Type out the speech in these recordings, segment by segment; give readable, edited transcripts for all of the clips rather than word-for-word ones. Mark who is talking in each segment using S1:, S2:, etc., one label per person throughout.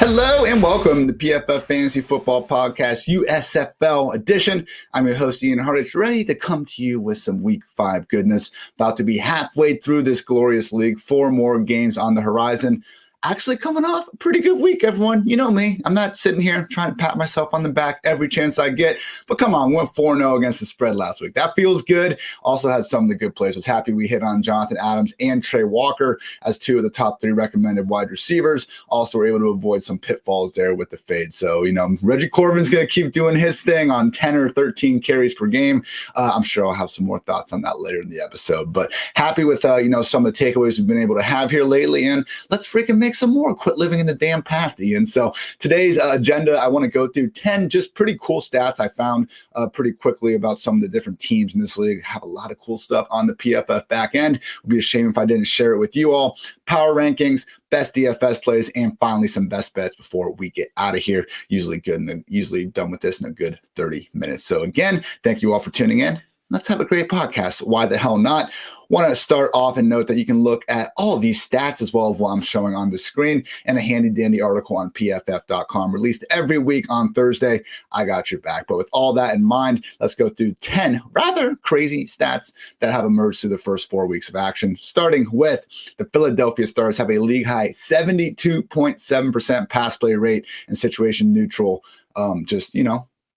S1: Hello and welcome to PFF Fantasy Football Podcast USFL edition. I'm your host Ian Hartitz, ready to come to you with some Week 5 goodness. About to be halfway through this glorious league, 4 more games on the horizon. Actually coming off a pretty good week, everyone. You know me. I'm not sitting here trying to pat myself on the back every chance I get. But come on, went 4-0 against the spread last week. That feels good. Also had some of the good plays. Was happy we hit on Jonathan Adams and Trey Walker as 2 of the top 3 recommended wide receivers. Also were able to avoid some pitfalls there with the fade. So, Reggie Corbin's going to keep doing his thing on 10 or 13 carries per game. I'm sure I'll have some more thoughts on that later in the episode. But happy with, some of the takeaways we've been able to have here lately. And let's freaking make some more. Quit living in the damn past, Ian. So today's agenda, I want to go through 10 just pretty cool stats I found pretty quickly about some of the different teams in this league. Have a lot of cool stuff on the PFF back end. It would be a shame if I didn't share it with you all. Power rankings, best DFS plays, and finally some best bets before we get out of here. Usually done with this in a good 30 minutes. So again, thank you all for tuning in. Let's have a great podcast. Why the hell not? Want to start off and note that you can look at all these stats as well as what I'm showing on the screen and a handy dandy article on pff.com released every week on Thursday. I got your back. But with all that in mind, let's go through 10 rather crazy stats that have emerged through the first 4 weeks of action. Starting with the Philadelphia Stars have a league high 72.7% pass play rate and situation neutral.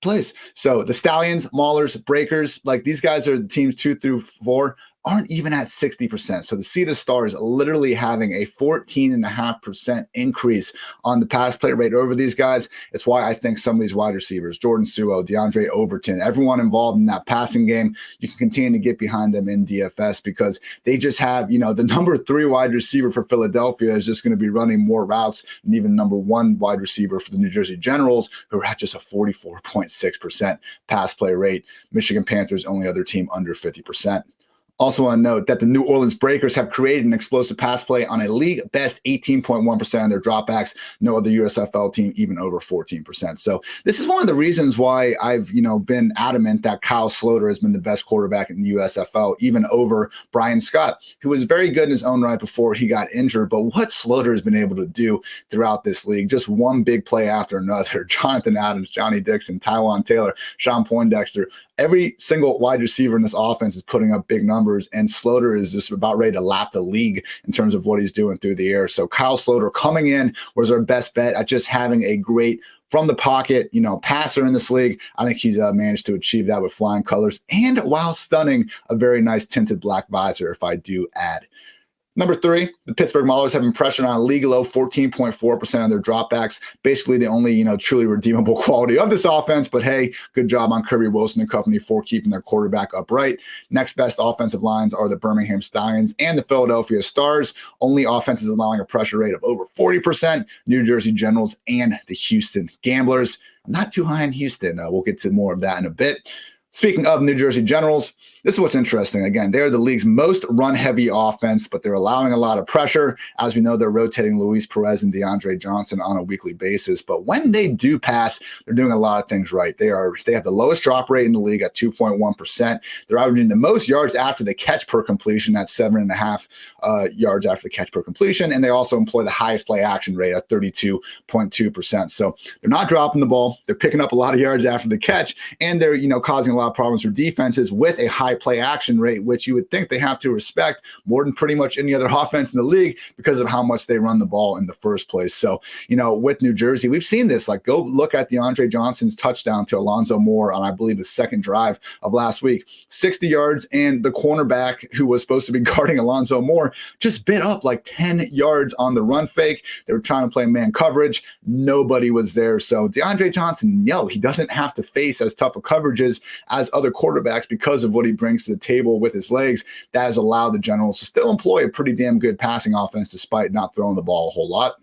S1: Plays. So the Stallions, Maulers, Breakers, like these guys are the teams 2 through 4. Aren't even at 60%. So to see the Stars literally having a 14.5% increase on the pass play rate over these guys, it's why I think some of these wide receivers, Jordan Suo, DeAndre Overton, everyone involved in that passing game, you can continue to get behind them in DFS because they just have, the number 3 wide receiver for Philadelphia is just going to be running more routes than even number 1 wide receiver for the New Jersey Generals, who are at just a 44.6% pass play rate. Michigan Panthers, only other team under 50%. Also want to note that the New Orleans Breakers have created an explosive pass play on a league best 18.1% of their dropbacks. No other USFL team even over 14%. So this is one of the reasons why I've, been adamant that Kyle Sloter has been the best quarterback in the USFL, even over Brian Scott, who was very good in his own right before he got injured. But what Sloter has been able to do throughout this league, just one big play after another, Jonathan Adams, Johnny Dixon, Tywan Taylor, Sean Poindexter, every single wide receiver in this offense is putting up big numbers, and Sloter is just about ready to lap the league in terms of what he's doing through the air. So Kyle Sloter coming in was our best bet at just having a great from the pocket, passer in this league. I think he's managed to achieve that with flying colors and while stunning a very nice tinted black visor, if I do add. Number 3, the Pittsburgh Marauders have been pressured on a league low 14.4% of their dropbacks. Basically the only, truly redeemable quality of this offense. But hey, good job on Kirby Wilson and company for keeping their quarterback upright. Next best offensive lines are the Birmingham Stallions and the Philadelphia Stars. Only offenses allowing a pressure rate of over 40%, New Jersey Generals and the Houston Gamblers. I'm not too high in Houston. We'll get to more of that in a bit. Speaking of New Jersey Generals, this is what's interesting. Again, they're the league's most run-heavy offense, but they're allowing a lot of pressure. As we know, they're rotating Luis Perez and DeAndre Johnson on a weekly basis. But when they do pass, they're doing a lot of things right. They have the lowest drop rate in the league at 2.1%. They're averaging the most yards after the catch per completion at 7.5 yards after the catch per completion. And they also employ the highest play action rate at 32.2%. So they're not dropping the ball. They're picking up a lot of yards after the catch, and they're causing a lot of problems for defenses with a high play action rate, which you would think they have to respect more than pretty much any other offense in the league because of how much they run the ball in the first place. So, with New Jersey, we've seen this. Like, go look at DeAndre Johnson's touchdown to Alonzo Moore on, I believe, the second drive of last week. 60 yards, and the cornerback who was supposed to be guarding Alonzo Moore just bit up like 10 yards on the run fake. They were trying to play man coverage. Nobody was there. So DeAndre Johnson, he doesn't have to face as tough of coverages as other quarterbacks because of what he brings to the table with his legs. That has allowed the Generals to still employ a pretty damn good passing offense despite not throwing the ball a whole lot.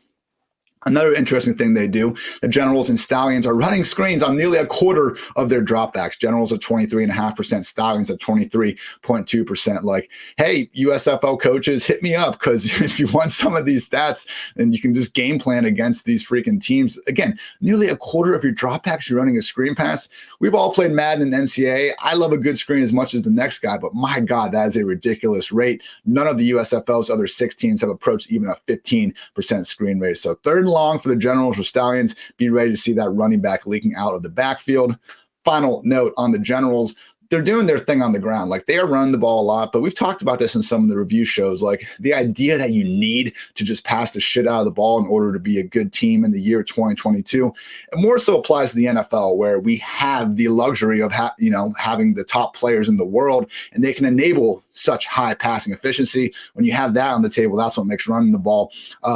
S1: Another interesting thing they do, the Generals and Stallions are running screens on nearly a quarter of their dropbacks. Generals at 23.5%, Stallions at 23.2%. Like, hey, USFL coaches, hit me up, because if you want some of these stats and you can just game plan against these freaking teams. Again, nearly a quarter of your dropbacks, you're running a screen pass. We've all played Madden and NCAA. I love a good screen as much as the next guy, but my God, that is a ridiculous rate. None of the USFL's other 6 teams have approached even a 15% screen rate. So third and long for the Generals or Stallions. Be ready to see that running back leaking out of the backfield. Final note on the Generals. They're doing their thing on the ground. Like, they are running the ball a lot, but we've talked about this in some of the review shows. Like, the idea that you need to just pass the shit out of the ball in order to be a good team in the year 2022, it more so applies to the NFL, where we have the luxury of having the top players in the world, and they can enable such high passing efficiency. When you have that on the table, that's what makes running the ball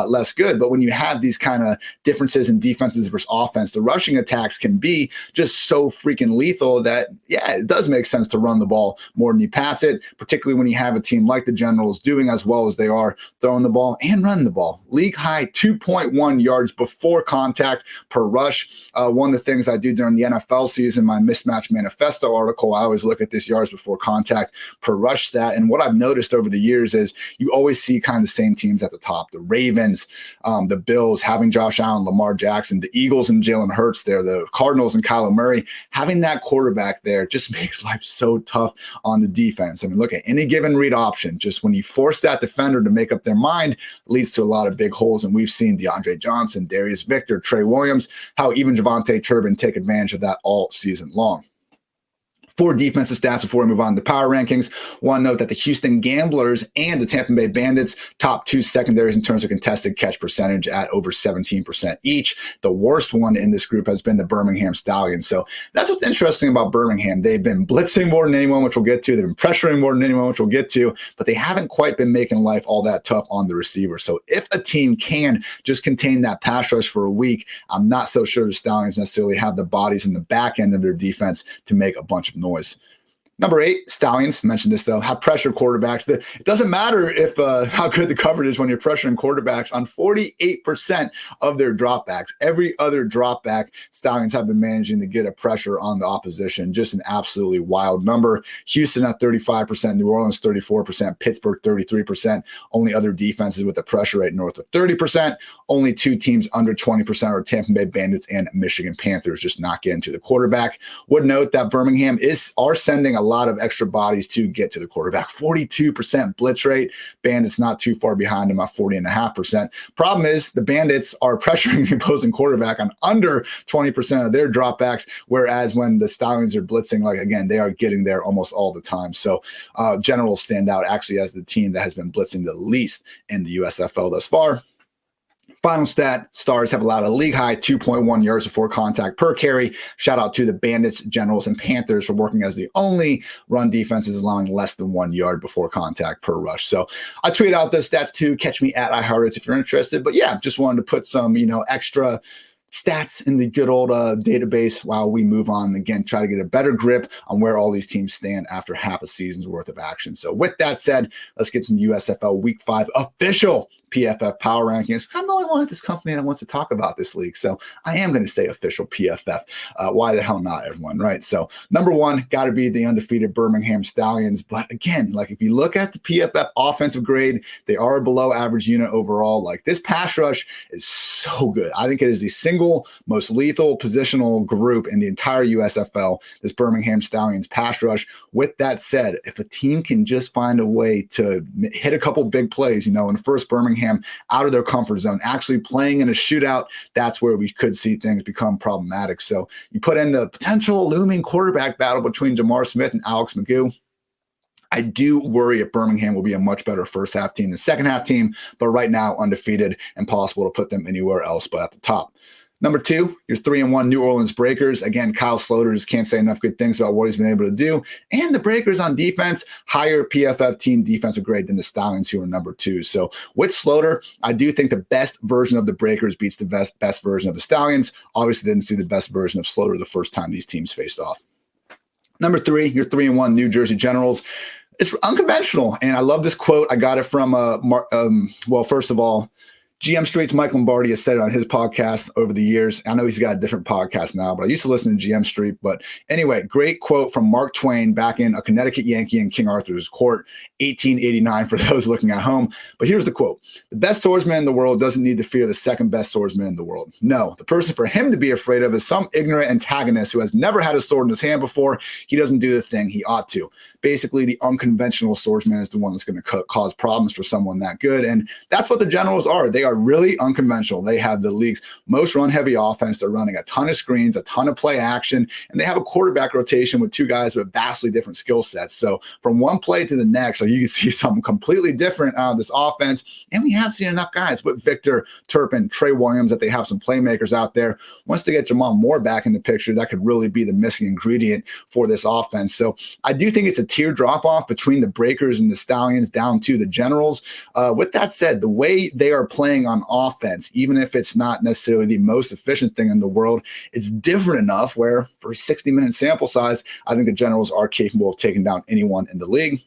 S1: less good. But when you have these kind of differences in defenses versus offense, the rushing attacks can be just so freaking lethal that, yeah, it does make sense to run the ball more than you pass it, particularly when you have a team like the Generals doing as well as they are, throwing the ball and running the ball. League high 2.1 yards before contact per rush. One of the things I do during the NFL season, my mismatch manifesto article, I always look at this yards before contact per rush stat. And what I've noticed over the years is you always see kind of the same teams at the top. The Ravens, the Bills, having Josh Allen, Lamar Jackson, the Eagles and Jalen Hurts there, the Cardinals and Kyler Murray. Having that quarterback there just makes life so tough on the defense. I mean, look at any given read option. Just when you force that defender to make up their mind, leads to a lot of big holes. And we've seen DeAndre Johnson, Darius Victor, Trey Williams, how even Javonte Turbin take advantage of that all season long. 4 defensive stats before we move on to power rankings. One note that the Houston Gamblers and the Tampa Bay Bandits top 2 secondaries in terms of contested catch percentage at over 17% each. The worst one in this group has been the Birmingham Stallions. So that's what's interesting about Birmingham. They've been blitzing more than anyone, which we'll get to. They've been pressuring more than anyone, which we'll get to, but they haven't quite been making life all that tough on the receiver. So if a team can just contain that pass rush for a week, I'm not so sure the Stallions necessarily have the bodies in the back end of their defense to make a bunch of noise. Number 8, Stallions, mentioned this though, have pressured quarterbacks. It doesn't matter if how good the coverage is when you're pressuring quarterbacks on 48% of their dropbacks. Every other dropback, Stallions have been managing to get a pressure on the opposition. Just an absolutely wild number. Houston at 35%, New Orleans 34%, Pittsburgh 33%. Only other defenses with a pressure rate north of 30%. Only 2 teams under 20% are Tampa Bay Bandits and Michigan Panthers, just not getting to the quarterback. Would note that Birmingham are sending a lot of extra bodies to get to the quarterback. 42% blitz rate. Bandits not too far behind them at 40.5%. Problem is the Bandits are pressuring the opposing quarterback on under 20% of their dropbacks, whereas when the Stallions are blitzing, like, again, they are getting there almost all the time. So Generals stand out actually as the team that has been blitzing the least in the USFL thus far. Final stat, Stars have allowed a league-high 2.1 yards before contact per carry. Shout out to the Bandits, Generals, and Panthers for working as the only run defenses allowing less than 1 yard before contact per rush. So I tweet out those stats too. Catch me at iHartitz if you're interested. But yeah, just wanted to put some, extra stats in the good old database while we move on. Again, try to get a better grip on where all these teams stand after half a season's worth of action. So with that said, let's get to the USFL Week 5 official PFF power rankings, because I'm the only one at this company that wants to talk about this league. So I am going to say official PFF. Why the hell not, everyone, right? So number 1, got to be the undefeated Birmingham Stallions. But again, like, if you look at the PFF offensive grade, they are a below average unit overall. Like, this pass rush is so good. I think it is the single most lethal positional group in the entire USFL, this Birmingham Stallions pass rush. With that said, if a team can just find a way to hit a couple big plays, in first Birmingham out of their comfort zone, actually playing in a shootout, that's where we could see things become problematic. So you put in the potential looming quarterback battle between Jamar Smith and Alex McGough. I do worry if Birmingham will be a much better first half team than second half team, but right now undefeated and possible to put them anywhere else but at the top. Number 2, your 3-1 New Orleans Breakers. Again, Kyle Sloter just can't say enough good things about what he's been able to do. And the Breakers on defense, higher PFF team defensive grade than the Stallions, who are number 2. So with Sloter, I do think the best version of the Breakers beats the best version of the Stallions. Obviously didn't see the best version of Sloter the first time these teams faced off. Number 3, your 3-1 New Jersey Generals. It's unconventional, and I love this quote. I got it from, first of all, GM Street's Mike Lombardi has said it on his podcast over the years. I know he's got a different podcast now, but I used to listen to GM Street. But anyway, great quote from Mark Twain back in A Connecticut Yankee in King Arthur's Court, 1889 for those looking at home. But here's the quote. The best swordsman in the world doesn't need to fear the second best swordsman in the world. No, the person for him to be afraid of is some ignorant antagonist who has never had a sword in his hand before. He doesn't do the thing he ought to. basically the unconventional swordsman is the one that's going to cause problems for someone that good. And that's what the Generals are. They are really unconventional. They have the league's most run-heavy offense. They're running a ton of screens, a ton of play action, and they have a quarterback rotation with two guys with vastly different skill sets. So from one play to the next, you can see something completely different out of this offense. And we have seen enough guys with Victor, Turpin, Trey Williams that they have some playmakers out there. Once they get Jamal Moore back in the picture, that could really be the missing ingredient for this offense. So I do think it's a tier drop-off between the Breakers and the Stallions down to the Generals. With that said, the way they are playing on offense, even if it's not necessarily the most efficient thing in the world, it's different enough where for a 60-minute sample size, I think the Generals are capable of taking down anyone in the league.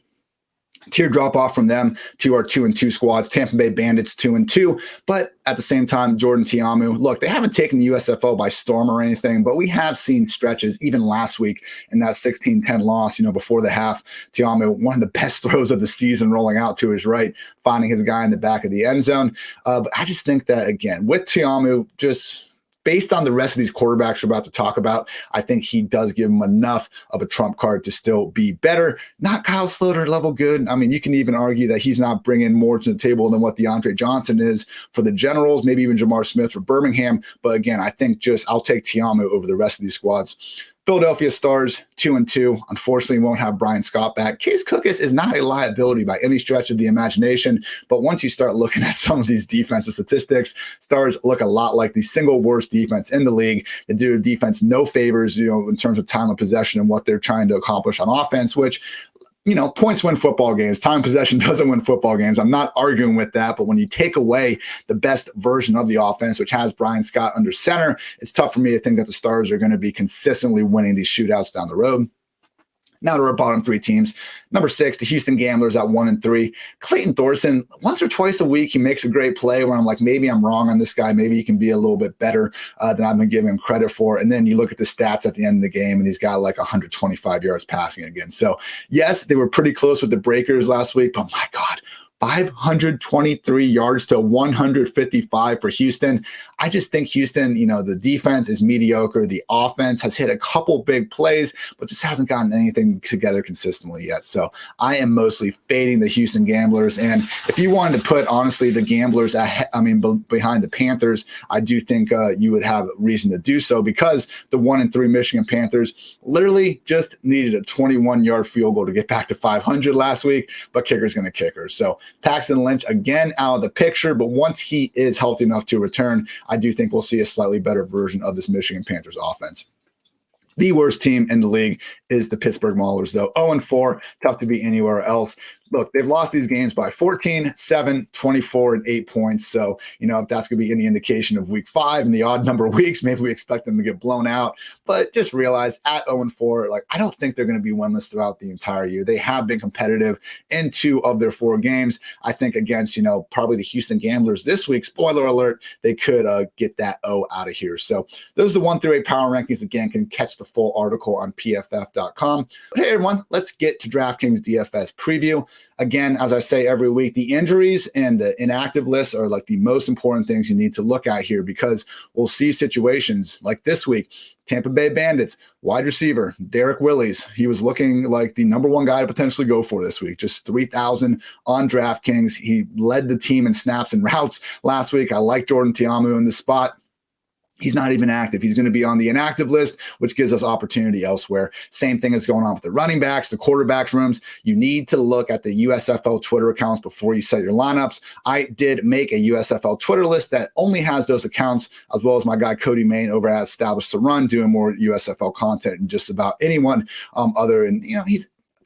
S1: Tier drop off from them to our 2-2 squads, Tampa Bay Bandits 2-2. But at the same time, Jordan Ta'amu, look, they haven't taken the USFL by storm or anything, but we have seen stretches, even last week in that 16-10 loss, before the half. Ta'amu, one of the best throws of the season, rolling out to his right, finding his guy in the back of the end zone. But I just think that, again, with Ta'amu, just based on the rest of these quarterbacks we're about to talk about, I think he does give him enough of a trump card to still be better. Not Kyle Sloter level good. I mean, you can even argue that he's not bringing more to the table than what DeAndre Johnson is for the Generals, maybe even Jamar Smith for Birmingham. But again, I think I'll take Ta'amu over the rest of these squads. Philadelphia Stars 2-2. Unfortunately, won't have Brian Scott back. Case Cookus is not a liability by any stretch of the imagination, but once you start looking at some of these defensive statistics, Stars look a lot like the single worst defense in the league. They do defense no favors, in terms of time of possession and what they're trying to accomplish on offense, which points win football games. Time possession doesn't win football games. I'm not arguing with that, but when you take away the best version of the offense, which has Brian Scott under center, it's tough for me to think that the Stars are going to be consistently winning these shootouts down the road. Now to our bottom three teams. Number 6, the Houston Gamblers at 1-3. Clayton Thorson, once or twice a week, he makes a great play where I'm like, maybe I'm wrong on this guy. Maybe he can be a little bit better than I've been giving him credit for. And then you look at the stats at the end of the game, and he's got like 125 yards passing again. So yes, they were pretty close with the Breakers last week, but my God, 523 yards to 155 for Houston. I just think Houston, the defense is mediocre. The offense has hit a couple big plays, but just hasn't gotten anything together consistently yet. So I am mostly fading the Houston Gamblers. And if you wanted to put, honestly, the Gamblers behind the Panthers, I do think you would have reason to do so, because the 1-3 Michigan Panthers literally just needed a 21-yard field goal to get back to 500 last week, but kicker's going to kicker. So Paxton Lynch, again, out of the picture, but once he is healthy enough to return, I do think we'll see a slightly better version of this Michigan Panthers offense. The worst team in the league is the Pittsburgh Maulers, though. 0-4, tough to be anywhere else. Look, they've lost these games by 14, 7, 24, and 8 points. So, if that's going to be any indication of week 5 and the odd number of weeks, maybe we expect them to get blown out. But just realize at 0-4, I don't think they're going to be winless throughout the entire year. They have been competitive in 2 of their 4 games. I think against, probably the Houston Gamblers this week, spoiler alert, they could get that O out of here. So those are the 1-8 power rankings. Again, can catch the full article on pff.com. But hey, everyone, let's get to DraftKings DFS preview. Again, as I say every week, the injuries and the inactive lists are like the most important things you need to look at here, because we'll see situations like this week. Tampa Bay Bandits, wide receiver, Derek Willis. He was looking like the number 1 guy to potentially go for this week. Just 3,000 on DraftKings. He led the team in snaps and routes last week. I like Jordan Ta'amu in this spot. He's not even active. He's going to be on the inactive list, which gives us opportunity elsewhere. Same thing is going on with the running backs, the quarterbacks rooms. You need to look at the USFL Twitter accounts before you set your lineups. I did make a USFL Twitter list that only has those accounts, as well as my guy Cody Main over at Established to Run, doing more USFL content than just about anyone other. And,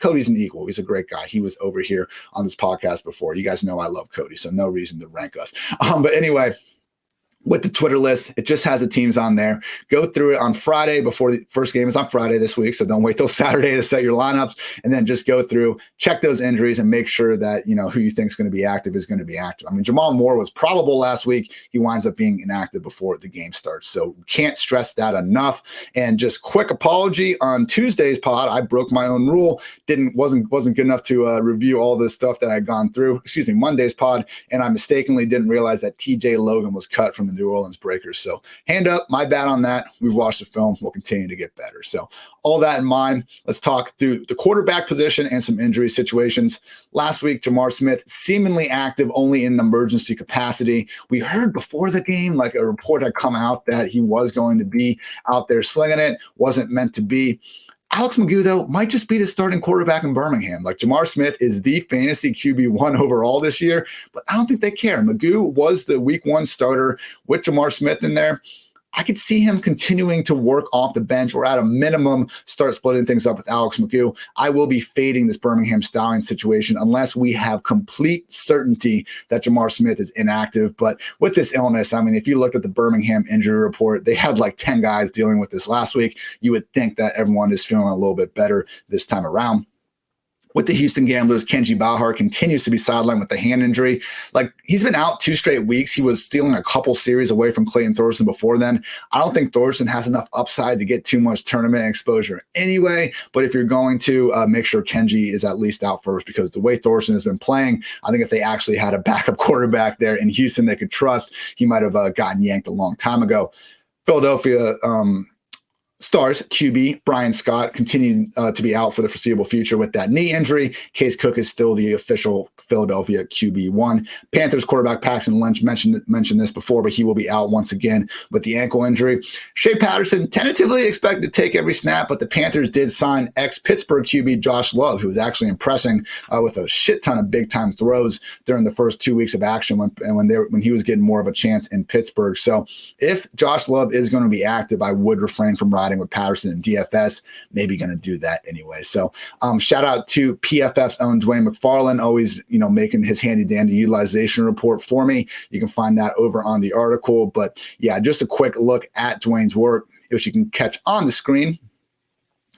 S1: Cody's an equal. He's a great guy. He was over here on this podcast before. You guys know I love Cody, so no reason to rank us. But anyway, with the Twitter list, it just has the teams on there. Go through it on Friday before the first game is on Friday this week. So don't wait till Saturday to set your lineups, and then just go through, check those injuries, and make sure that, who you think is going to be active is going to be active. I mean, Jamal Moore was probable last week. He winds up being inactive before the game starts. So can't stress that enough. And just quick apology on Tuesday's pod. I broke my own rule. Wasn't good enough to review all this stuff that I'd gone through. Monday's pod. And I mistakenly didn't realize that TJ Logan was cut from the New Orleans Breakers. So hand up, my bad on that. We've watched the film. We'll continue to get better. So all that in mind, let's talk through the quarterback position and some injury situations. Last week, Jamar Smith seemingly active only in an emergency capacity. We heard before the game, like a report had come out that he was going to be out there slinging it. Wasn't meant to be. Alex McGough, though, might just be the starting quarterback in Birmingham. Like, Jamar Smith is the fantasy QB1 overall this year, but I don't think they care. McGough was the week 1 starter with Jamar Smith in there. I could see him continuing to work off the bench or at a minimum start splitting things up with Alex McGough. I will be fading this Birmingham Stallions situation unless we have complete certainty that Jamar Smith is inactive. But with this illness, I mean, if you look at the Birmingham injury report, they had like 10 guys dealing with this last week. You would think that everyone is feeling a little bit better this time around. With the Houston Gamblers, Kenji Bahar continues to be sidelined with the hand injury. Like, he's been out 2 straight weeks. He was stealing a couple series away from Clayton Thorson before then. I don't think Thorson has enough upside to get too much tournament exposure anyway. But if you're going to make sure Kenji is at least out first, because the way Thorson has been playing, I think if they actually had a backup quarterback there in Houston they could trust, he might have gotten yanked a long time ago. Philadelphia Stars QB Brian Scott continued to be out for the foreseeable future with that knee injury. Case Cookus is still the official Philadelphia QB1. Panthers quarterback Paxton Lynch mentioned this before, but he will be out once again with the ankle injury. Shea Patterson tentatively expected to take every snap, but the Panthers did sign ex-Pittsburgh QB Josh Love, who was actually impressing with a shit ton of big-time throws during the first 2 weeks of action when he was getting more of a chance in Pittsburgh. So if Josh Love is going to be active, I would refrain from riding with Patterson and DFS, maybe going to do that anyway. So shout out to PFF's own Dwain McFarland, always, making his handy dandy utilization report for me. You can find that over on the article. But yeah, just a quick look at Dwain's work, which you can catch on the screen.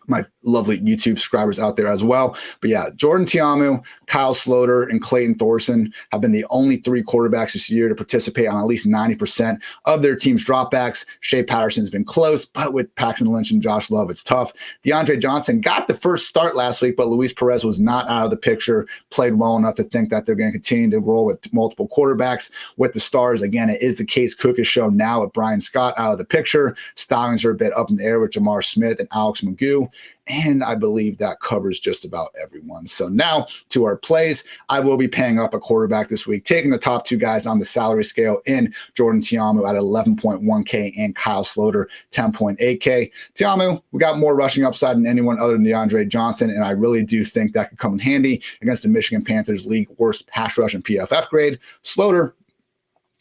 S1: My lovely YouTube subscribers out there as well. But yeah, Jordan Ta'amu, Kyle Sloter, and Clayton Thorson have been the only 3 quarterbacks this year to participate on at least 90% of their team's dropbacks. Shea Patterson's been close, but with Paxton Lynch and Josh Love, it's tough. DeAndre Johnson got the first start last week, but Luis Perez was not out of the picture, played well enough to think that they're going to continue to roll with multiple quarterbacks. With the Stars, again, it is the Case Cookus show now with Brian Scott out of the picture. Stallions are a bit up in the air with Jamar Smith and Alex McGough. And I believe that covers just about everyone. So now to our plays. I will be paying up a quarterback this week, taking the top 2 guys on the salary scale in Jordan Ta'amu at 11.1K and Kyle Sloter 10.8K. Ta'amu, we got more rushing upside than anyone other than DeAndre Johnson, and I really do think that could come in handy against the Michigan Panthers league worst pass rush and PFF grade. Sloter,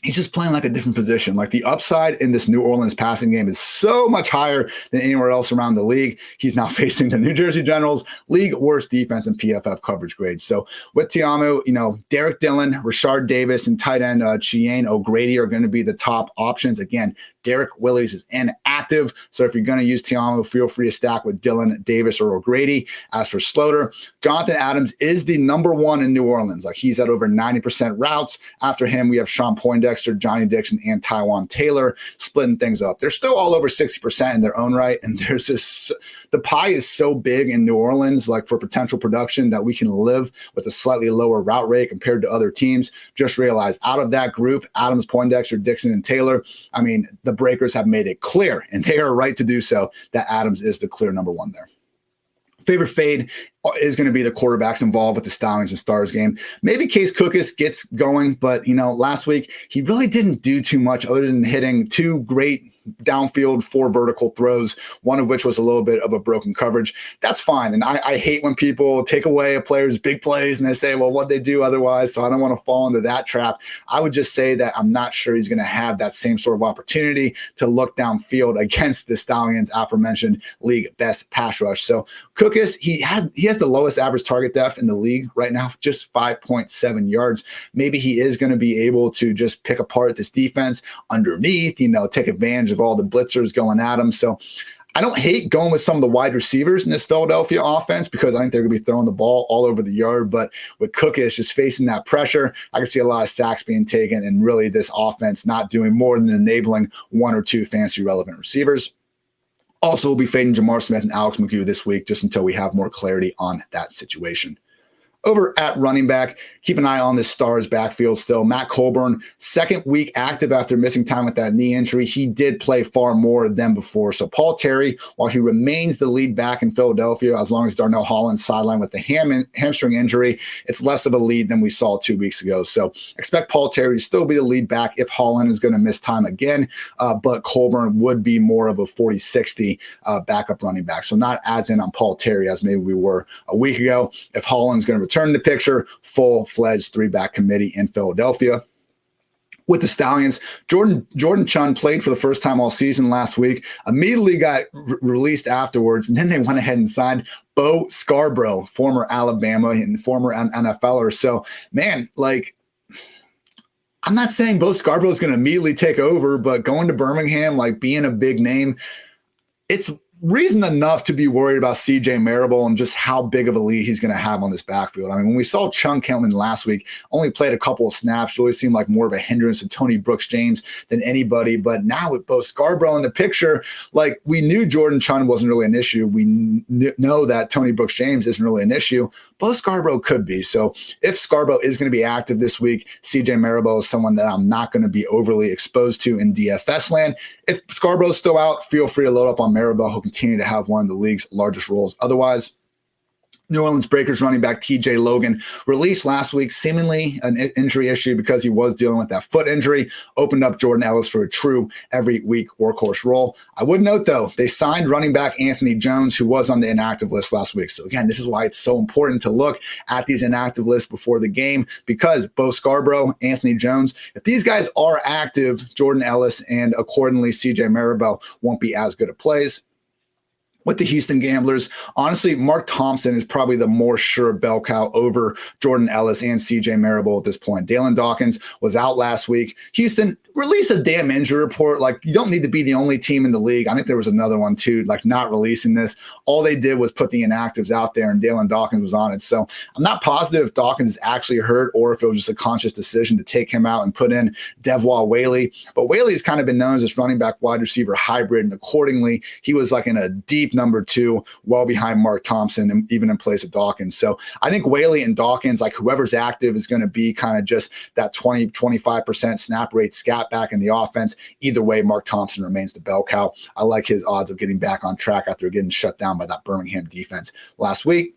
S1: he's just playing like a different position. Like, the upside in this New Orleans passing game is so much higher than anywhere else around the league. He's now facing the New Jersey Generals, league worst defense and PFF coverage grades. So with Ta'amu, Derek Dillon, Rashard Davis, and tight end Chiane O'Grady are going to be the top options. Again, Derek Willis is inactive, so if you're going to use Ta'amu, feel free to stack with Dillon, Davis, or O'Grady. As for Sloter, Jonathan Adams is the number 1 in New Orleans. Like, he's at over 90% routes. After him, we have Sean Poindexter, Johnny Dixon, and Tywan Taylor splitting things up. They're still all over 60% in their own right, and there's this. The pie is so big in New Orleans, like, for potential production, that we can live with a slightly lower route rate compared to other teams. Just realize, out of that group, Adams, Poindexter, Dixon, and Taylor, I mean, the Breakers have made it clear, and they are right to do so, that Adams is the clear number 1 there. Favorite fade is going to be the quarterbacks involved with the Stallions and Stars game. Maybe Case Cookus gets going, but, last week he really didn't do too much other than hitting 2 great downfield 4 vertical throws, one of which was a little bit of a broken coverage. That's fine. And I hate when people take away a player's big plays and they say, well, what'd they do otherwise? So I don't want to fall into that trap. I would just say that I'm not sure he's going to have that same sort of opportunity to look downfield against the Stallions' aforementioned league best pass rush. So Cookus, he has the lowest average target depth in the league right now, just 5.7 yards. Maybe he is going to be able to just pick apart this defense underneath, take advantage of all the blitzers going at him. So I don't hate going with some of the wide receivers in this Philadelphia offense, because I think they're going to be throwing the ball all over the yard. But with Cookus just facing that pressure, I can see a lot of sacks being taken, and really this offense not doing more than enabling 1 or 2 fantasy relevant receivers. Also, we'll be fading Jamar Smith and Alex McGough this week, just until we have more clarity on that situation. Over at running back, keep an eye on the Stars backfield still. Matt Colburn, second week active after missing time with that knee injury. He did play far more than before. So Paul Terry, while he remains the lead back in Philadelphia, as long as Darnell Holland's sidelined with the hamstring injury, it's less of a lead than we saw 2 weeks ago. So expect Paul Terry to still be the lead back if Holland is going to miss time again, but Colburn would be more of a 40-60 backup running back. So not as in on Paul Terry as maybe we were a week ago. If Holland's going to return the picture, full-fledged 3-back committee in Philadelphia. With the Stallions, Jordan Chun played for the first time all season last week, immediately got released afterwards, and then they went ahead and signed Bo Scarborough, former Alabama and former NFLer. So, man, like, I'm not saying Bo Scarborough is going to immediately take over, but going to Birmingham, like being a big name, it's reason enough to be worried about CJ Maribel and just how big of a lead he's going to have on this backfield. I mean, when we saw Chung come in last week, only played a couple of snaps, really seemed like more of a hindrance to Tony Brooks-James than anybody. But now with Bo Scarborough in the picture, like we knew Jordan Chun wasn't really an issue. We know that Tony Brooks-James isn't really an issue. Bo Scarborough could be. So if Scarborough is going to be active this week, CJ Maribel is someone that I'm not going to be overly exposed to in DFS land. If Scarborough's still out, feel free to load up on Maribel. He'll continue to have one of the league's largest roles. Otherwise, New Orleans Breakers running back TJ Logan released last week, seemingly an injury issue because he was dealing with that foot injury, opened up Jordan Ellis for a true every week workhorse role. I would note, though, they signed running back Anthony Jones, who was on the inactive list last week. So, again, this is why it's so important to look at these inactive lists before the game, because Bo Scarborough, Anthony Jones, if these guys are active, Jordan Ellis and accordingly CJ Maribel won't be as good at plays. With the Houston Gamblers, honestly, Mark Thompson is probably the more sure bell cow over Jordan Ellis and CJ Maribel at this point. Dalen Dawkins was out last week. Houston, release a damn injury report. Like, you don't need to be the only team in the league. I think there was another one too, like not releasing this. All they did was put the inactives out there and Dalen Dawkins was on it. So I'm not positive if Dawkins is actually hurt or if it was just a conscious decision to take him out and put in Devwah Whaley. But Whaley's kind of been known as this running back wide receiver hybrid, and accordingly, he was like in a deep number 2, well behind Mark Thompson, and even in place of Dawkins. So I think Whaley and Dawkins, like whoever's active, is going to be kind of just that 20-25% snap rate scat back in the offense. Either way, Mark Thompson remains the bell cow. I like his odds of getting back on track after getting shut down by that Birmingham defense last week.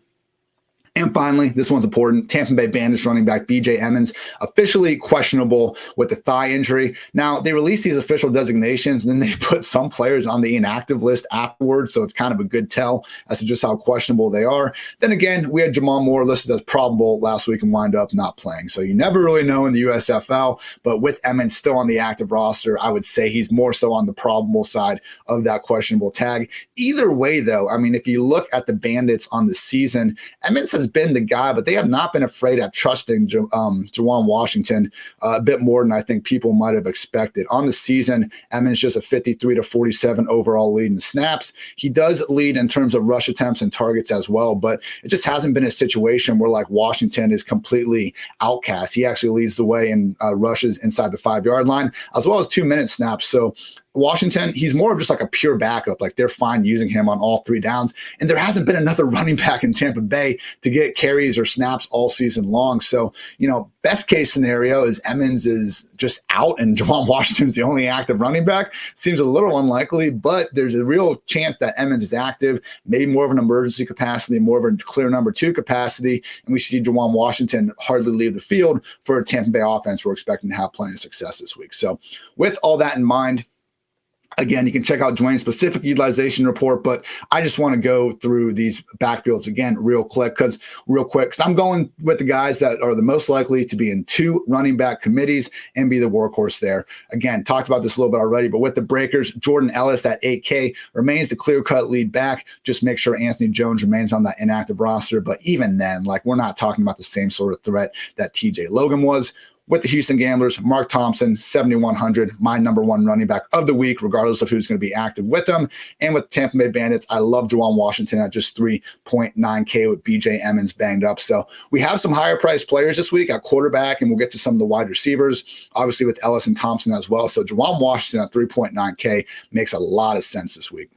S1: And finally, this one's important. Tampa Bay Bandits running back B.J. Emmons, officially questionable with the thigh injury. Now, they released these official designations, and then they put some players on the inactive list afterwards, so it's kind of a good tell as to just how questionable they are. Then again, we had Jamal Moore listed as probable last week and wind up not playing. So you never really know in the USFL, but with Emmons still on the active roster, I would say he's more so on the probable side of that questionable tag. Either way, though, I mean, if you look at the Bandits on the season, Emmons has been the guy, but they have not been afraid of trusting Juwan Washington a bit more than I think people might have expected. On the season, Emmons just a 53-47 overall lead in snaps. He does lead in terms of rush attempts and targets as well, but it just hasn't been a situation where like Washington is completely outcast. He actually leads the way in rushes inside the 5-yard line, as well as 2-minute snaps. So Washington, he's more of just like a pure backup. Like they're fine using him on all 3 downs. And there hasn't been another running back in Tampa Bay to get carries or snaps all season long. So, you know, best case scenario is Emmons is just out and Juwan Washington's the only active running back. Seems a little unlikely, but there's a real chance that Emmons is active, maybe more of an emergency capacity, more of a clear number 2 capacity. And we see Juwan Washington hardly leave the field for a Tampa Bay offense we're expecting to have plenty of success this week. So with all that in mind, again, you can check out Dwain's specific utilization report, but I just want to go through these backfields again real quick because I'm going with the guys that are the most likely to be in 2 running back committees and be the workhorse there. Again, talked about this a little bit already, but with the Breakers, Jordan Ellis at 8K remains the clear-cut lead back. Just make sure Anthony Jones remains on that inactive roster, but even then, like we're not talking about the same sort of threat that TJ Logan was. With the Houston Gamblers, Mark Thompson, 7,100, my number 1 running back of the week, regardless of who's going to be active with them. And with Tampa Bay Bandits, I love Juwan Washington at just 3.9K with B.J. Emmons banged up. So we have some higher priced players this week at quarterback, and we'll get to some of the wide receivers, obviously with Ellis and Thompson as well. So Juwan Washington at 3.9K makes a lot of sense this week.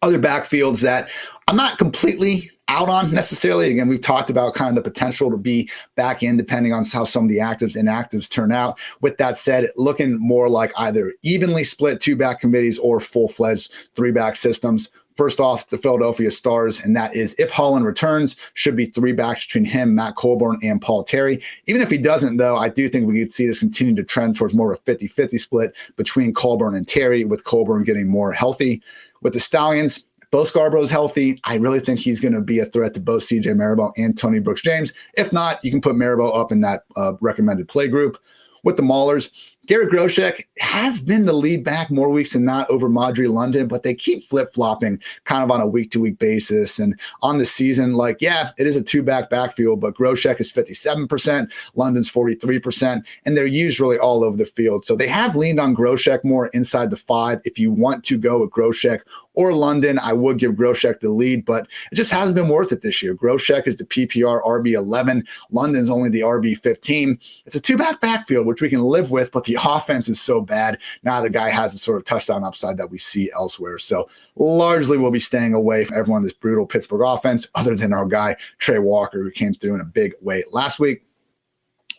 S1: Other backfields that I'm not completely out on necessarily. Again, we've talked about kind of the potential to be back in depending on how some of the actives and inactives turn out. With that said, looking more like either evenly split 2-back committees or full-fledged 3-back systems. First off, the Philadelphia Stars, and that is if Holland returns, should be 3 backs between him, Matt Colburn, and Paul Terry. Even if he doesn't, though, I do think we could see this continue to trend towards more of a 50-50 split between Colburn and Terry, with Colburn getting more healthy. With the Stallions, both Scarborough's healthy. I really think he's going to be a threat to both CJ Maribel and Tony Brooks-James. If not, you can put Maribel up in that recommended play group. With the Maulers, Garrett Groshek has been the lead back more weeks than not over Madri London, but they keep flip-flopping kind of on a week-to-week basis. And on the season, like, yeah, it is a 2-back backfield, but Groshek is 57%, London's 43%, and they're usually all over the field. So they have leaned on Groshek more inside the 5. If you want to go with Groshek or London, I would give Groshek the lead, but it just hasn't been worth it this year. Groshek is the PPR RB11. London's only the RB15. It's a 2-back backfield, which we can live with, but the offense is so bad. Now the guy has a sort of touchdown upside that we see elsewhere. So largely we'll be staying away from everyone in this brutal Pittsburgh offense, other than our guy, Trey Walker, who came through in a big way last week.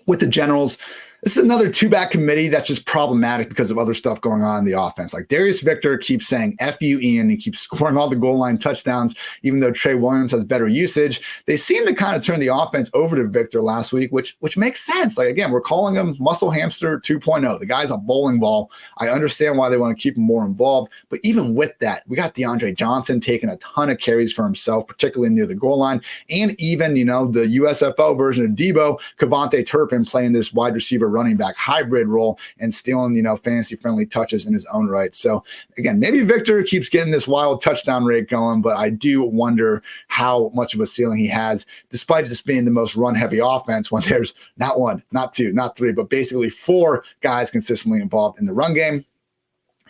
S1: With the Generals, this is another 2-back committee that's just problematic because of other stuff going on in the offense. Like Darius Victor keeps saying, F you, Ian. He keeps scoring all the goal line touchdowns, even though Trey Williams has better usage. They seem to kind of turn the offense over to Victor last week, which makes sense. Like, again, we're calling him Muscle Hamster 2.0. The guy's a bowling ball. I understand why they want to keep him more involved. But even with that, we got DeAndre Johnson taking a ton of carries for himself, particularly near the goal line. And even, the USFL version of Debo, Kevontae Turpin, playing this wide receiver running back hybrid role and stealing, fantasy friendly touches in his own right. So again, maybe Victor keeps getting this wild touchdown rate going, but I do wonder how much of a ceiling he has, despite this being the most run heavy offense when there's not 1, not 2, not 3, but basically 4 guys consistently involved in the run game.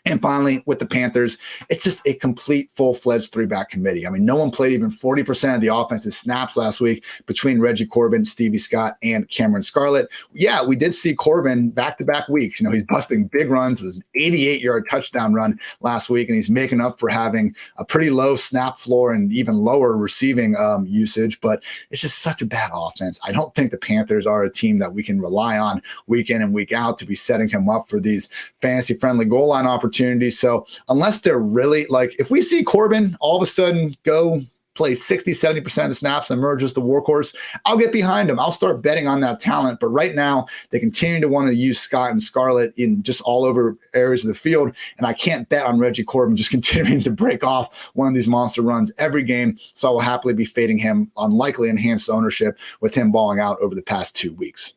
S1: And finally, with the Panthers, it's just a complete full-fledged 3-back committee. I mean, no one played even 40% of the offensive snaps last week between Reggie Corbin, Stevie Scott, and Cameron Scarlett. Yeah, we did see Corbin back-to-back weeks. He's busting big runs. It was an 88-yard touchdown run last week, and he's making up for having a pretty low snap floor and even lower receiving usage. But it's just such a bad offense. I don't think the Panthers are a team that we can rely on week in and week out to be setting him up for these fantasy-friendly goal line opportunities. So unless they're really if we see Corbin all of a sudden go play 60, 70% of the snaps and emerge as the workhorse, I'll get behind him. I'll start betting on that talent. But right now, they continue to want to use Scott and Scarlett in just all over areas of the field. And I can't bet on Reggie Corbin just continuing to break off one of these monster runs every game. So I will happily be fading him on likely enhanced ownership with him balling out over the past 2 weeks.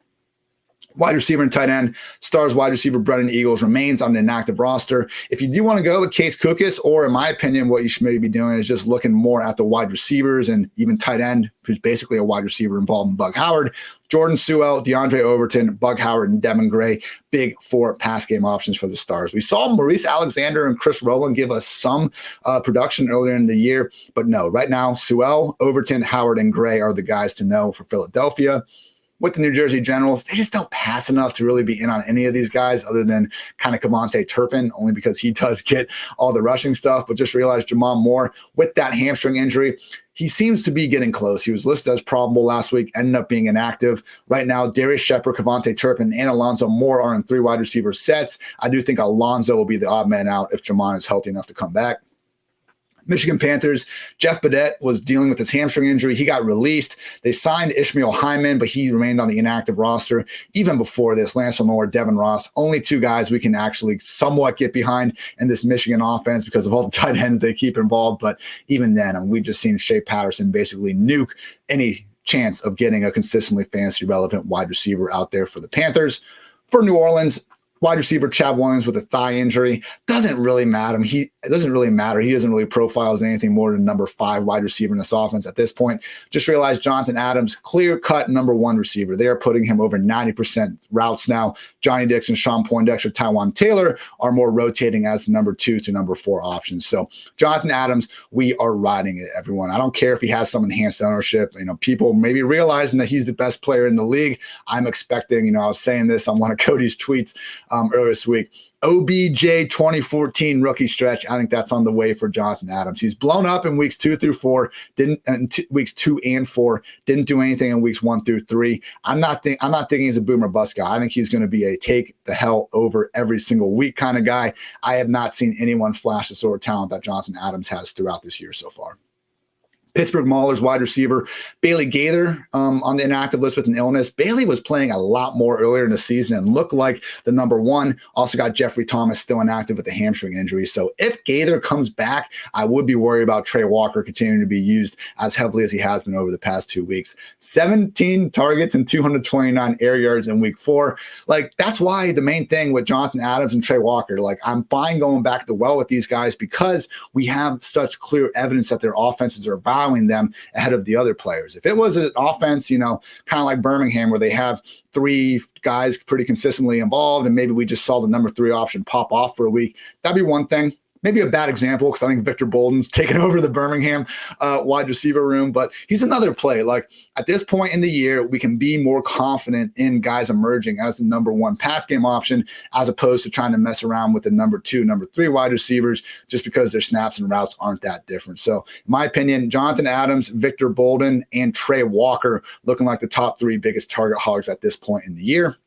S1: Wide receiver and tight end, Stars wide receiver Brennan Eagles remains on an inactive roster. If you do want to go with Case Cookus, or in my opinion, what you should maybe be doing is just looking more at the wide receivers and even tight end, who's basically a wide receiver involved in Bug Howard, Jordan Sewell, DeAndre Overton, Bug Howard, and Devin Gray, big 4 pass game options for the Stars. We saw Maurice Alexander and Chris Rowland give us some production earlier in the year, but no, right now, Sewell, Overton, Howard, and Gray are the guys to know for Philadelphia. With the New Jersey Generals, they just don't pass enough to really be in on any of these guys other than kind of Kevontae Turpin, only because he does get all the rushing stuff. But just realized Jamon Moore, with that hamstring injury, he seems to be getting close. He was listed as probable last week, ended up being inactive. Right now, Darius Shepard, Kevontae Turpin, and Alonzo Moore are in 3 wide receiver sets. I do think Alonzo will be the odd man out if Jamon is healthy enough to come back. Michigan Panthers, Jeff Badette was dealing with his hamstring injury. He got released. They signed Ishmael Hyman, but he remained on the inactive roster. Even before this, Lance Lamore, Devin Ross, only 2 guys we can actually somewhat get behind in this Michigan offense because of all the tight ends they keep involved. But even then, we've just seen Shea Patterson basically nuke any chance of getting a consistently fantasy relevant wide receiver out there for the Panthers. For New Orleans, wide receiver Chav Williams with a thigh injury doesn't really matter. He doesn't really profile as anything more than number 5 wide receiver in this offense at this point. Just realized Jonathan Adams, clear-cut number 1 receiver. They are putting him over 90% routes now. Johnny Dixon, Sean Poindexter, Tywan Taylor are more rotating as number 2 to number 4 options. So Jonathan Adams, we are riding it, everyone. I don't care if he has some enhanced ownership. People maybe realizing that he's the best player in the league. I'm expecting, I was saying this on one of Cody's tweets earlier this week, OBJ 2014 rookie stretch. I think that's on the way for Jonathan Adams. He's blown up in weeks 2 through 4, weeks 2 and 4, didn't do anything in weeks 1 through 3. I'm not thinking he's a boomer bust guy. I think he's going to be a take the hell over every single week kind of guy. I have not seen anyone flash the sort of talent that Jonathan Adams has throughout this year so far. Pittsburgh Maulers wide receiver Bailey Gaither on the inactive list with an illness. Bailey was playing a lot more earlier in the season and looked like the number one. Also got Jeffrey Thomas still inactive with a hamstring injury. So if Gaither comes back, I would be worried about Trey Walker continuing to be used as heavily as he has been over the past 2 weeks. 17 targets and 229 air yards in week 4. Like, that's why the main thing with Jonathan Adams and Trey Walker, like, I'm fine going back to the well with these guys because we have such clear evidence that their offenses are valuing them ahead of the other players. If it was an offense, kind of like Birmingham, where they have 3 guys pretty consistently involved, and maybe we just saw the number 3 option pop off for a week, that'd be one thing. Maybe a bad example because I think Victor Bolden's taken over the Birmingham wide receiver room, but he's another play. Like, at this point in the year, we can be more confident in guys emerging as the number 1 pass game option as opposed to trying to mess around with the number 2, number 3 wide receivers just because their snaps and routes aren't that different. So in my opinion, Jonathan Adams, Victor Bolden, and Trey Walker looking like the top 3 biggest target hogs at this point in the year.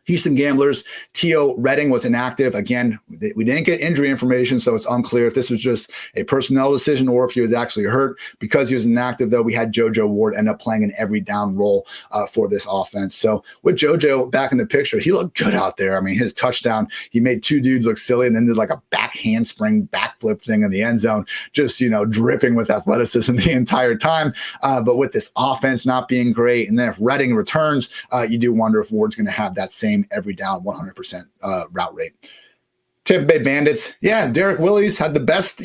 S1: Houston Gamblers, T.O. Redding was inactive. Again, we didn't get injury information, so it's unclear if this was just a personnel decision or if he was actually hurt. Because he was inactive, though, we had JoJo Ward end up playing an every down role for this offense. So with JoJo back in the picture, he looked good out there. I mean, his touchdown, he made 2 dudes look silly and then did like a back handspring backflip thing in the end zone, just, dripping with athleticism the entire time. But with this offense not being great, and then if Redding returns, you do wonder if Ward's going to have that same every down 100% route rate. Tampa Bay Bandits, Derek Willis had the best,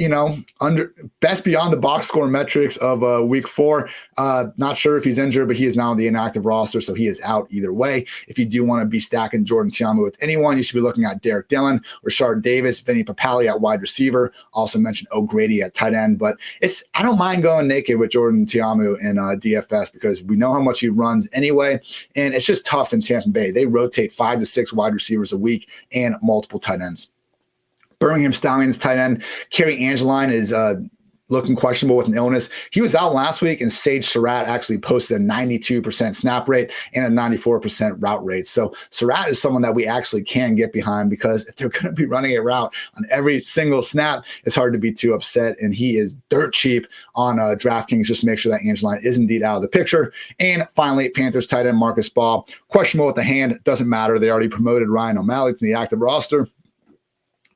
S1: best beyond the box score metrics of week 4. Not sure if he's injured, but he is now on the inactive roster, so he is out either way. If you do want to be stacking Jordan Tiamu with anyone, you should be looking at Derek Dillon, Rashard Davis, Vinny Papali at wide receiver. Also mentioned O'Grady at tight end, but I don't mind going naked with Jordan Tiamu in DFS because we know how much he runs anyway, and it's just tough in Tampa Bay. They rotate 5 to 6 wide receivers a week and multiple tight ends. Birmingham Stallions tight end Kerry Angeline is looking questionable with an illness. He was out last week, and Sage Surratt actually posted a 92% snap rate and a 94% route rate. So Surratt is someone that we actually can get behind because if they're going to be running a route on every single snap, it's hard to be too upset. And he is dirt cheap on DraftKings. Just make sure that Angeline is indeed out of the picture. And finally, Panthers tight end Marcus Ball, questionable with the hand. Doesn't matter. They already promoted Ryan O'Malley to the active roster.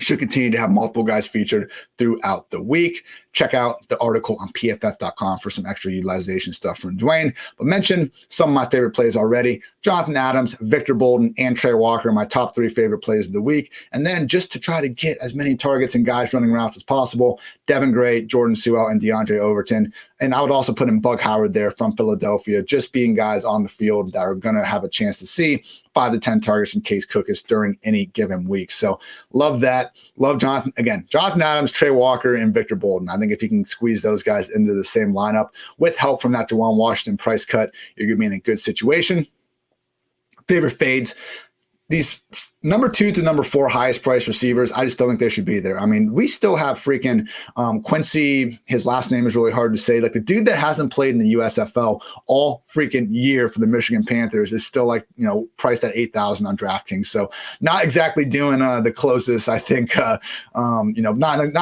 S1: Should continue to have multiple guys featured throughout the week. Check out the article on pff.com for some extra utilization stuff from Dwain. But mention some of my favorite plays already. Jonathan Adams, Victor Bolden, and Trey Walker are my top 3 favorite plays of the week. And then just to try to get as many targets and guys running routes as possible, Devin Gray, Jordan Sewell, and DeAndre Overton. And I would also put in Bug Howard there from Philadelphia, just being guys on the field that are going to have a chance to see 5 to 10 targets from Case Cookus during any given week. So love that. Love Jonathan. Again, Jonathan Adams, Trey Walker, and Victor Bolden. I think if you can squeeze those guys into the same lineup with help from that Juwan Washington price cut, you're going to be in a good situation. Favorite fades. These number 2 to number 4 highest priced receivers, I just don't think they should be there. I mean, we still have freaking Quincy. His last name is really hard to say. Like, the dude that hasn't played in the USFL all freaking year for the Michigan Panthers is still priced at $8,000 on DraftKings. So not exactly doing the closest. I think not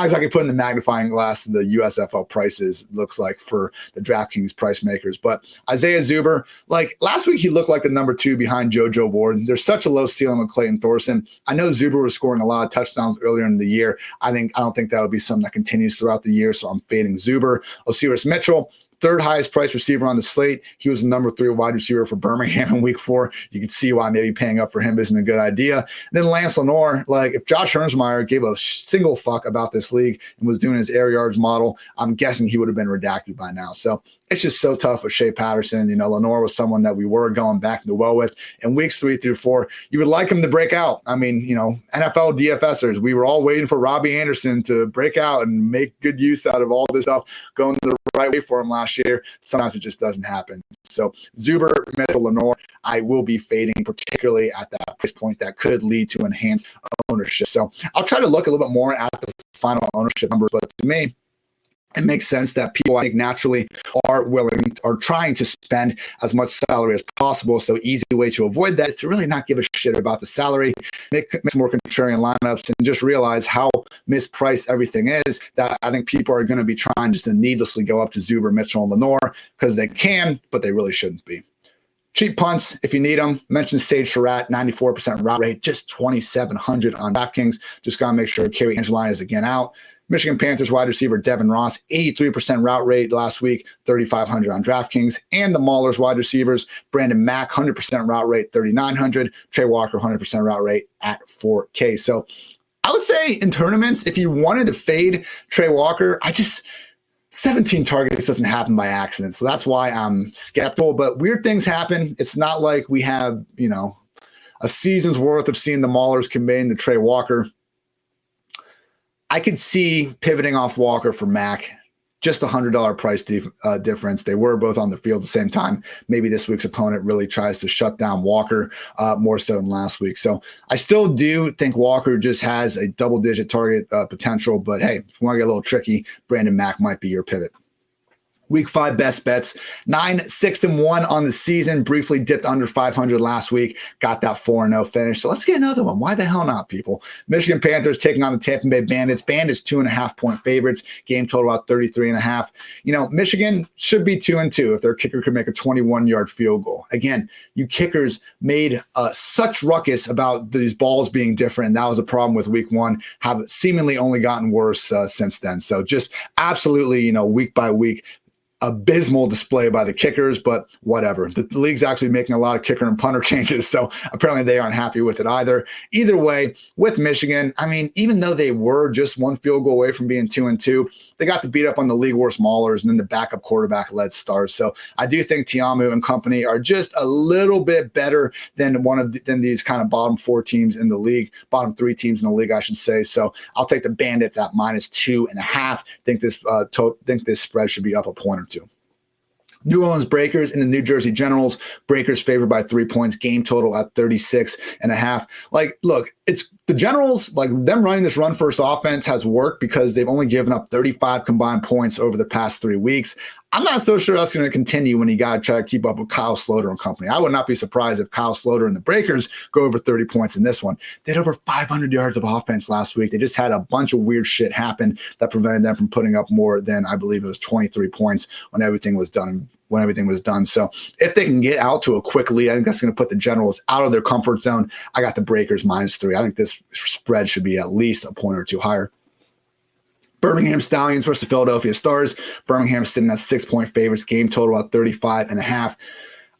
S1: exactly putting the magnifying glass to the USFL prices looks like for the DraftKings price makers. But Isaiah Zuber, last week he looked like the number 2 behind JoJo Ward. There's such a low ceiling with Clayton Thorson. I know Zuber was scoring a lot of touchdowns earlier in the year. I don't think that would be something that continues throughout the year, so I'm fading Zuber. Osiris Mitchell, 3rd highest priced receiver on the slate. He was the number 3 wide receiver for Birmingham in week 4. You can see why maybe paying up for him isn't a good idea. And then Lance Lenore, if Josh Hermsmeyer gave a single fuck about this league and was doing his air yards model, I'm guessing he would have been redacted by now. So it's just so tough with Shea Patterson. Lenore was someone that we were going back to the well with. In weeks 3 through 4, you would like him to break out. I mean, NFL DFSers, we were all waiting for Robbie Anderson to break out and make good use out of all this stuff going the right way for him last last year. Sometimes it just doesn't happen. So Zuber, Mitchell, Lenore, I will be fading, particularly at that price point that could lead to enhanced ownership. So I'll try to look a little bit more at the final ownership numbers, but to me, it makes sense that people, I think, naturally are trying to spend as much salary as possible. So easy way to avoid that is to really not give a shit about the salary, make more contrarian lineups, and just realize how mispriced everything is, that I think people are going to be trying just to needlessly go up to Zuber, Mitchell, and Lenore because they can, but they really shouldn't be. Cheap punts, if you need them. Mentioned Sage Surratt, 94% route rate, just 2,700 on DraftKings. Just got to make sure Kerry Angelina is again out. Michigan Panthers wide receiver Devin Ross, 83% route rate last week, 3,500 on DraftKings. And the Maulers wide receivers, Brandon Mack, 100% route rate, 3,900. Trey Walker, 100% route rate at 4K. So I would say in tournaments, if you wanted to fade Trey Walker, 17 targets doesn't happen by accident. So that's why I'm skeptical. But weird things happen. It's not like we have, a season's worth of seeing the Maulers conveying to Trey Walker. I could see pivoting off Walker for Mack, just $100 price difference. They were both on the field at the same time. Maybe this week's opponent really tries to shut down Walker more so than last week. So I still do think Walker just has a double-digit target potential. But hey, if you want to get a little tricky, Brandon Mack might be your pivot. Week 5 best bets, 9-6-1 on the season. Briefly dipped under 500 last week. Got that 4-0 finish. So let's get another one. Why the hell not, people? Michigan Panthers taking on the Tampa Bay Bandits. Bandits 2.5-point favorites. Game total about 33.5. Michigan should be 2-2 if their kicker could make a 21-yard field goal. Again, you kickers made such ruckus about these balls being different. And that was a problem with week 1. Have seemingly only gotten worse since then. So just absolutely, week by week, abysmal display by the kickers, but whatever. The league's actually making a lot of kicker and punter changes, so apparently they aren't happy with it either. Either way, with Michigan, even though they were just one field goal away from being 2-2, they got to beat up on the league worst Maulers and then the backup quarterback-led Stars. So I do think Tiamu and company are just a little bit better than than these kind of bottom 4 teams in the league, bottom 3 teams in the league, I should say. So I'll take the Bandits at -2.5. Think this spread should be up a point or two. New Orleans Breakers and the New Jersey Generals. Breakers favored by 3 points. Game total at 36.5. Look, it's the Generals, them running this run first offense has worked because they've only given up 35 combined points over the past 3 weeks. I'm not so sure that's going to continue when you got to try to keep up with Kyle Sloter and company. I would not be surprised if Kyle Sloter and the Breakers go over 30 points in this one. They had over 500 yards of offense last week. They just had a bunch of weird shit happen that prevented them from putting up more than, I believe it was 23 points when everything was done. So if they can get out to a quick lead, I think that's going to put the Generals out of their comfort zone. I got the Breakers -3. I think this spread should be at least a point or two higher. Birmingham Stallions versus Philadelphia Stars. Birmingham sitting at 6-point favorites. Game total at 35.5.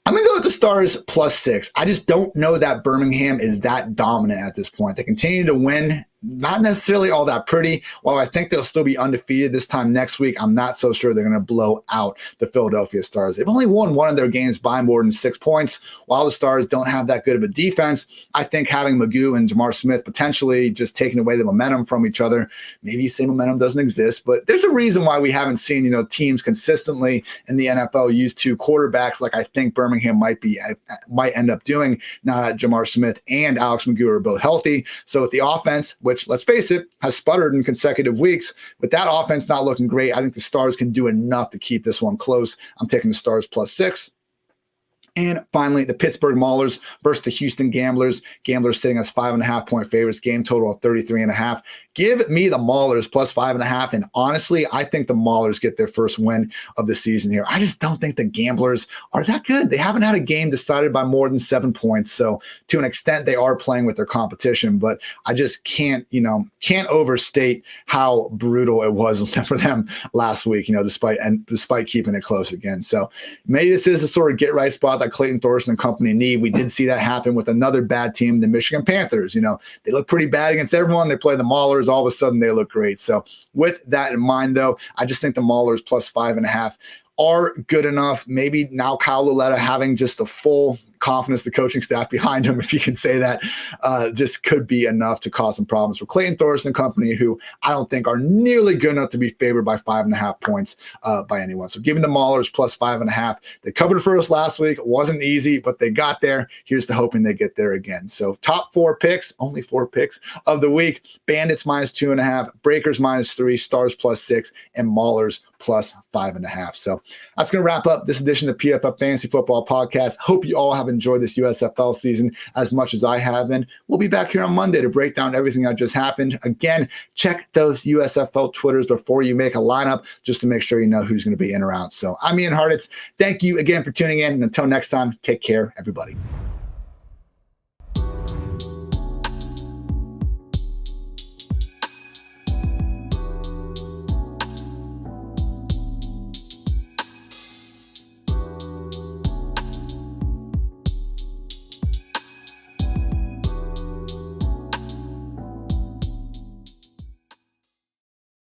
S1: I'm going to go with the Stars +6. I just don't know that Birmingham is that dominant at this point. They continue to win. Not necessarily all that pretty. While I think they'll still be undefeated this time next week, I'm not so sure they're going to blow out the Philadelphia Stars. They've only won one of their games by more than 6 points. While the Stars don't have that good of a defense, I think having Magoo and Jamar Smith potentially just taking away the momentum from each other, maybe you say momentum doesn't exist, but there's a reason why we haven't seen teams consistently in the NFL use 2 quarterbacks like I think Birmingham might end up doing now that Jamar Smith and Alex Magoo are both healthy. So with the offense, which, let's face it, has sputtered in consecutive weeks. With that offense not looking great, I think the Stars can do enough to keep this one close. I'm taking the Stars +6. And finally, the Pittsburgh Maulers versus the Houston Gamblers. Gamblers sitting as 5.5-point favorites. Game total of 33.5. Give me the Maulers +5.5. And honestly, I think the Maulers get their first win of the season here. I just don't think the Gamblers are that good. They haven't had a game decided by more than 7 points. So to an extent, they are playing with their competition. But I just can't overstate how brutal it was for them last week, despite keeping it close again. So maybe this is a sort of get right spot that Clayton Thorson and company need. We did see that happen with another bad team, the Michigan Panthers. They look pretty bad against everyone. They play the Maulers. All of a sudden, they look great. So with that in mind, though, I just think the Maulers +5.5 are good enough. Maybe now Kyle Lauletta having just the full confidence, the coaching staff behind him, if you can say that, just could be enough to cause some problems for Clayton Thorson and company, who I don't think are nearly good enough to be favored by 5.5 points by anyone. So giving the Maulers plus 5.5. They covered for us last week. It wasn't easy, but they got there. Here's to hoping they get there again. So top 4 picks, only 4 picks of the week: Bandits minus 2.5, Breakers minus 3, Stars plus 6, and Maulers plus 5.5. So that's going to wrap up this edition of PFF Fantasy Football Podcast. Hope you all have enjoyed this USFL season as much as I have, and we'll be back here on Monday to break down everything that just happened. Again, check those USFL Twitters before you make a lineup, just to make sure you know who's going to be in or out. So I'm Ian Hartitz. Thank you again for tuning in, and until next time, take care, everybody.